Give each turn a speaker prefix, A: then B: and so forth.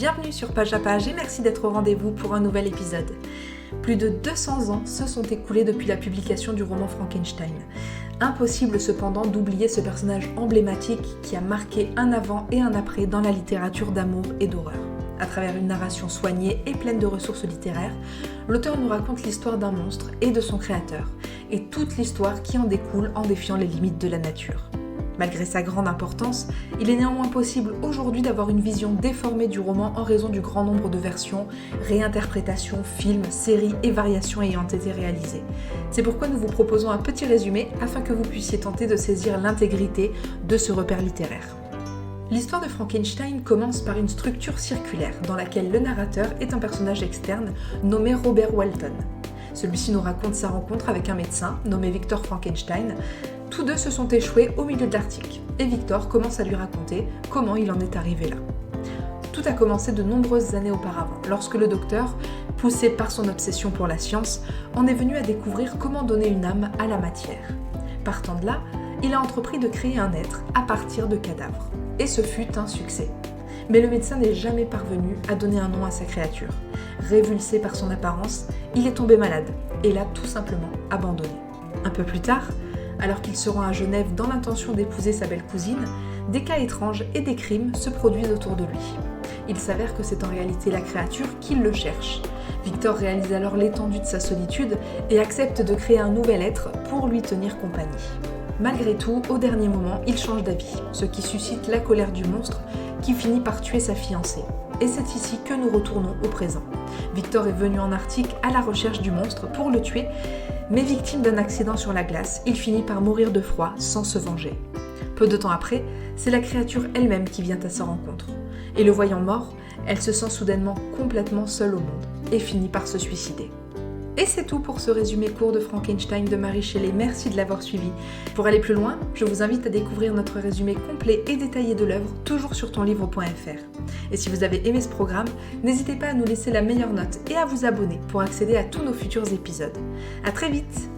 A: Bienvenue sur Page à Page et merci d'être au rendez-vous pour un nouvel épisode. Plus de 200 ans se sont écoulés depuis la publication du roman Frankenstein. Impossible cependant d'oublier ce personnage emblématique qui a marqué un avant et un après dans la littérature d'amour et d'horreur. À travers une narration soignée et pleine de ressources littéraires, l'auteur nous raconte l'histoire d'un monstre et de son créateur, et toute l'histoire qui en découle en défiant les limites de la nature. Malgré sa grande importance, il est néanmoins possible aujourd'hui d'avoir une vision déformée du roman en raison du grand nombre de versions, réinterprétations, films, séries et variations ayant été réalisées. C'est pourquoi nous vous proposons un petit résumé afin que vous puissiez tenter de saisir l'intégrité de ce repère littéraire. L'histoire de Frankenstein commence par une structure circulaire dans laquelle le narrateur est un personnage externe nommé Robert Walton. Celui-ci nous raconte sa rencontre avec un médecin nommé Victor Frankenstein. Tous deux se sont échoués au milieu de l'Arctique et Victor commence à lui raconter comment il en est arrivé là. Tout a commencé de nombreuses années auparavant, lorsque le docteur, poussé par son obsession pour la science, en est venu à découvrir comment donner une âme à la matière. Partant de là, il a entrepris de créer un être à partir de cadavres. Et ce fut un succès. Mais le médecin n'est jamais parvenu à donner un nom à sa créature. Révulsé par son apparence, il est tombé malade et l'a tout simplement abandonné. Un peu plus tard, alors qu'il se rend à Genève dans l'intention d'épouser sa belle cousine, des cas étranges et des crimes se produisent autour de lui. Il s'avère que c'est en réalité la créature qui le cherche. Victor réalise alors l'étendue de sa solitude et accepte de créer un nouvel être pour lui tenir compagnie. Malgré tout, au dernier moment, il change d'avis, ce qui suscite la colère du monstre qui finit par tuer sa fiancée. Et c'est ici que nous retournons au présent. Victor est venu en Arctique à la recherche du monstre pour le tuer, mais victime d'un accident sur la glace, il finit par mourir de froid sans se venger. Peu de temps après, c'est la créature elle-même qui vient à sa rencontre. Et le voyant mort, elle se sent soudainement complètement seule au monde et finit par se suicider. Et c'est tout pour ce résumé court de Frankenstein de Mary Shelley, merci de l'avoir suivi. Pour aller plus loin, je vous invite à découvrir notre résumé complet et détaillé de l'œuvre, toujours sur tonlivre.fr. Et si vous avez aimé ce programme, n'hésitez pas à nous laisser la meilleure note et à vous abonner pour accéder à tous nos futurs épisodes. À très vite!